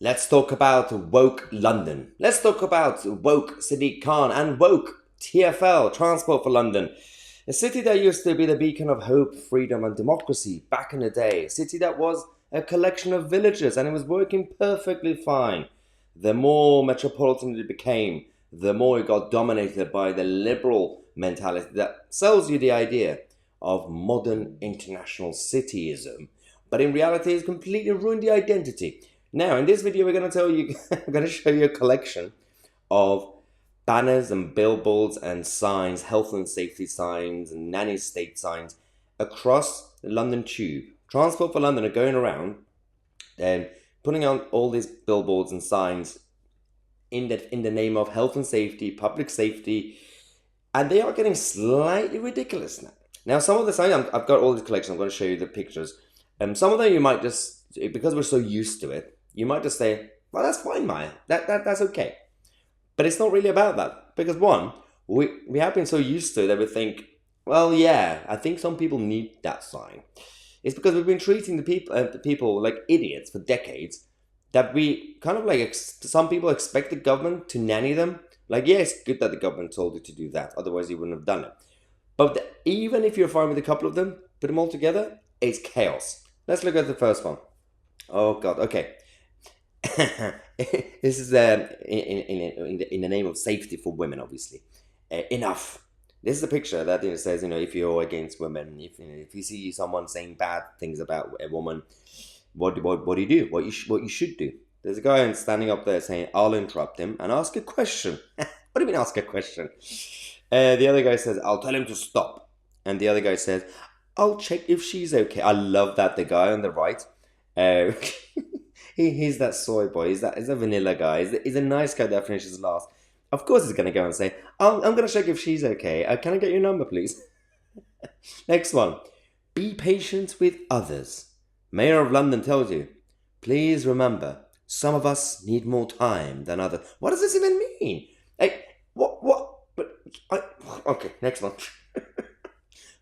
Let's talk about woke London. Let's talk about woke Sadiq Khan and woke TfL, Transport for London. A city that used to be the beacon of hope, freedom, and democracy back in the day. A city that was a collection of villages and it was working perfectly fine. The more metropolitan it became, the more it got dominated by the liberal mentality that sells you the idea of modern international cityism. But in reality, it's completely ruined the identity. Now, in this video, we're going to tell you, I'm going to show you a collection of banners and billboards and signs, health and safety signs and nanny state signs across the London Tube. Transport for London are going around and putting out all these billboards and signs in the name of health and safety, public safety, and they are getting slightly ridiculous now. Now, some of the signs, I've got all this collection, I'm going to show you the pictures. Some of them you might just, because we're so used to it, you might just say, well, that's fine, Maya. That's okay. But it's not really about that. Because one, we have been so used to it that we think, well, yeah, I think some people need that sign. It's because we've been treating the people like idiots for decades that we kind of like, some people expect the government to nanny them. Like, yeah, it's good that the government told you to do that. Otherwise, you wouldn't have done it. But even if you're fine with a couple of them, put them all together, it's chaos. Let's look at the first one. Oh, God. Okay. This is in the name of safety for women, obviously. Enough. This is a picture that says, if you're against women, if you see someone saying bad things about a woman, what do you do? What you should do? There's a guy standing up there saying, "I'll interrupt him and ask a question." What do you mean, ask a question? The other guy says, "I'll tell him to stop," and the other guy says, "I'll check if she's okay." I love that the guy on the right. He's that soy boy. He's a vanilla guy. He's a nice guy that finishes last. Of course, he's going to go and say, I'm going to check if she's okay. Can I get your number, please? Next one. Be patient with others. Mayor of London tells you, please remember, some of us need more time than others. What does this even mean? Hey, what? Okay, next one.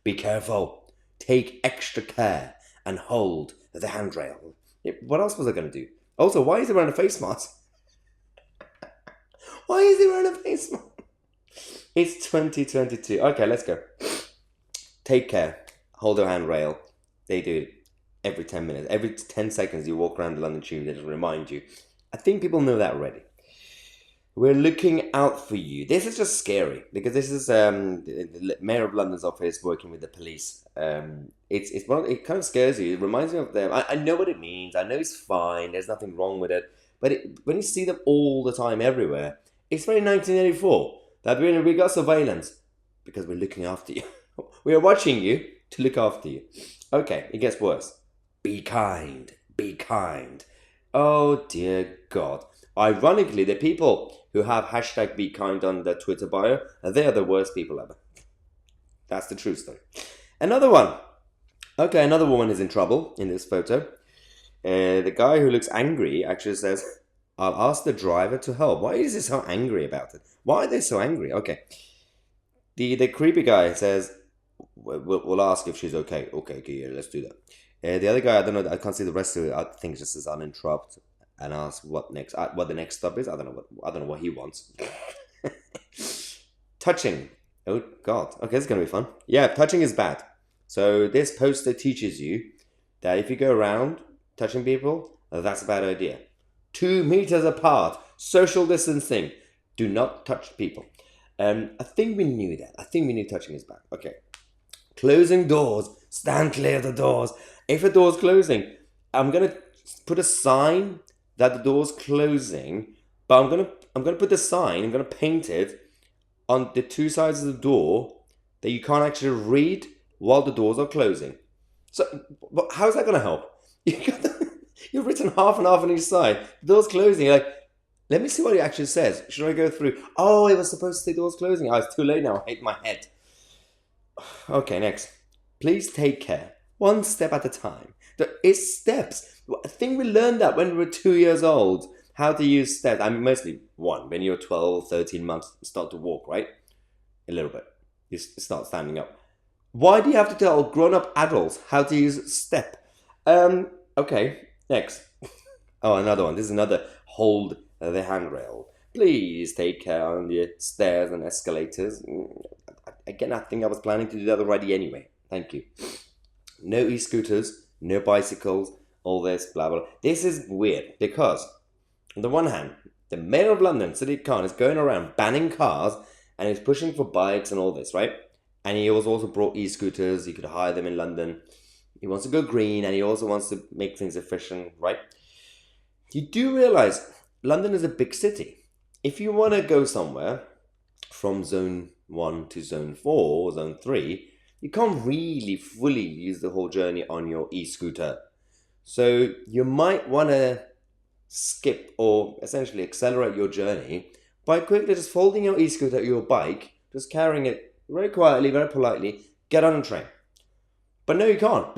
Be careful. Take extra care and hold the handrail. What else was I going to do? Also, why is he wearing a face mask? Why is he wearing a face mask? It's 2022. Okay, let's go. Take care. Hold the handrail. They do it every 10 minutes. Every 10 seconds you walk around the London Tube, they just remind you. I think people know that already. We're looking out for you. This is just scary because this is the Mayor of London's office working with the police. It kind of scares you. It reminds me of them. I know what it means. I know it's fine. There's nothing wrong with it. But when you see them all the time everywhere, it's very 1984 that we got surveillance because we're looking after you. We are watching you to look after you. Okay, it gets worse. Be kind. Be kind. Oh dear God. Ironically, the people who have hashtag be kind on their Twitter bio, they are the worst people ever. That's the true story. Another one. Okay, another woman is in trouble in this photo. The guy who looks angry actually says, I'll ask the driver to help. Why is he so angry about it? Why are they so angry? Okay. The creepy guy says, we'll ask if she's okay. Okay, yeah, let's do that. The other guy, I don't know, I can't see the rest of it. I think it just says uninterrupt and ask what the next stop is. I don't know what he wants. Touching. Oh God. Okay, this is gonna be fun. Yeah, touching is bad. So this poster teaches you that if you go around touching people, that's a bad idea. 2 meters apart, social distancing. Do not touch people. I think we knew that. I think we knew touching is bad. Okay. Closing doors. Stand clear of the doors. If a door's closing, I'm gonna put a sign that the door's closing, but I'm gonna put the sign, I'm gonna paint it on the two sides of the door that you can't actually read while the doors are closing. So how's that gonna help? You've written half and half on each side. The door's closing. You're like, let me see what it actually says. Should I go through? Oh, it was supposed to say door's closing. Oh, it's too late now. I hate my head. Okay, next. Please take care. One step at a time. It's steps. I think we learned that when we were 2 years old, how to use steps. I mean, mostly one. When you're 12, 13 months, you start to walk, right? A little bit. You start standing up. Why do you have to tell grown-up adults how to use step? Okay, next. Oh, another one. This is another hold the handrail. Please take care on the stairs and escalators. Again, I think I was planning to do that already anyway. Thank you. No e-scooters, no bicycles, all this, blah, blah. This is weird because, on the one hand, the mayor of London, Sadiq Khan, is going around banning cars and he's pushing for bikes and all this, right? And he also brought e-scooters. You could hire them in London. He wants to go green and he also wants to make things efficient, right? You do realize London is a big city. If you want to go somewhere from zone 1 to zone 4 or zone 3, you can't really fully use the whole journey on your e-scooter. So you might want to skip or essentially accelerate your journey by quickly just folding your e-scooter, your bike, just carrying it very quietly, very politely, get on a train. But no, you can't.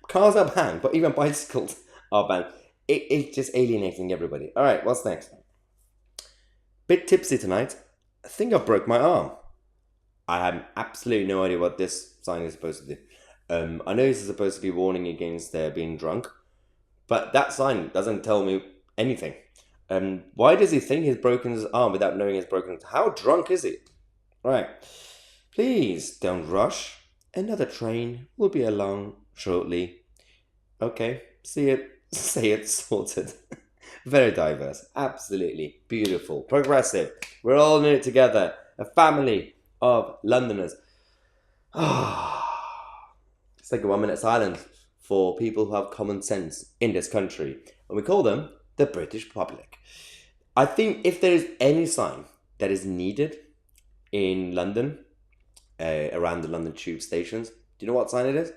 Cars are banned, but even bicycles are banned. It's just alienating everybody. All right, what's next? Bit tipsy tonight. I think I broke my arm. I have absolutely no idea what this sign is supposed to do. I know this is supposed to be warning against being drunk, but that sign doesn't tell me anything. Why does he think he's broken his arm without knowing he's broken it? How drunk is he? Right. Please don't rush. Another train will be along shortly. Okay, see it. Say it, sorted. Very diverse. Absolutely beautiful. Progressive. We're all in it together. A family of Londoners. Let's take a 1 minute silence for people who have common sense in this country. And we call them the British public. I think if there is any sign that is needed in London, around the London tube stations, do you know what sign it is?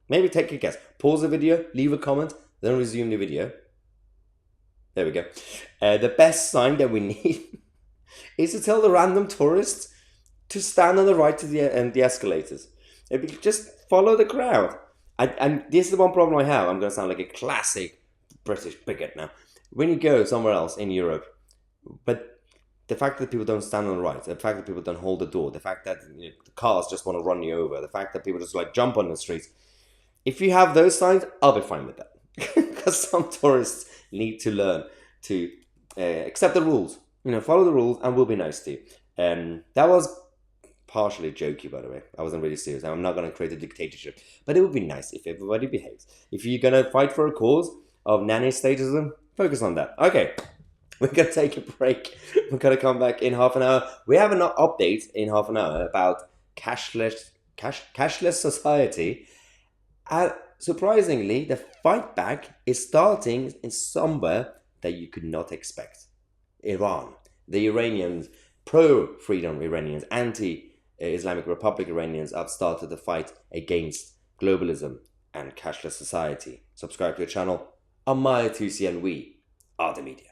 Maybe take a guess. Pause the video, leave a comment, then resume the video. There we go. The best sign that we need is to tell the random tourists to stand on the right of the escalators. If you just follow the crowd. And this is the one problem I have. I'm going to sound like a classic British bigot now. When you go somewhere else in Europe, but the fact that people don't stand on the right, the fact that people don't hold the door, the fact that the cars just want to run you over, the fact that people just like jump on the streets. If you have those signs, I'll be fine with that. Because some tourists need to learn to accept the rules. Follow the rules and we'll be nice to you. That was partially jokey, by the way. I wasn't really serious. I'm not going to create a dictatorship. But it would be nice if everybody behaves. If you're going to fight for a cause of nanny statism, focus on that. Okay, we're going to take a break. We're going to come back in half an hour. We have an update in half an hour about cashless society. Surprisingly, the fight back is starting in somewhere that you could not expect. Iran. The Iranians, pro-freedom Iranians, anti-Islamic Republic Iranians have started the fight against globalism and cashless society. Subscribe to the channel. I'm Tousi and we are the media.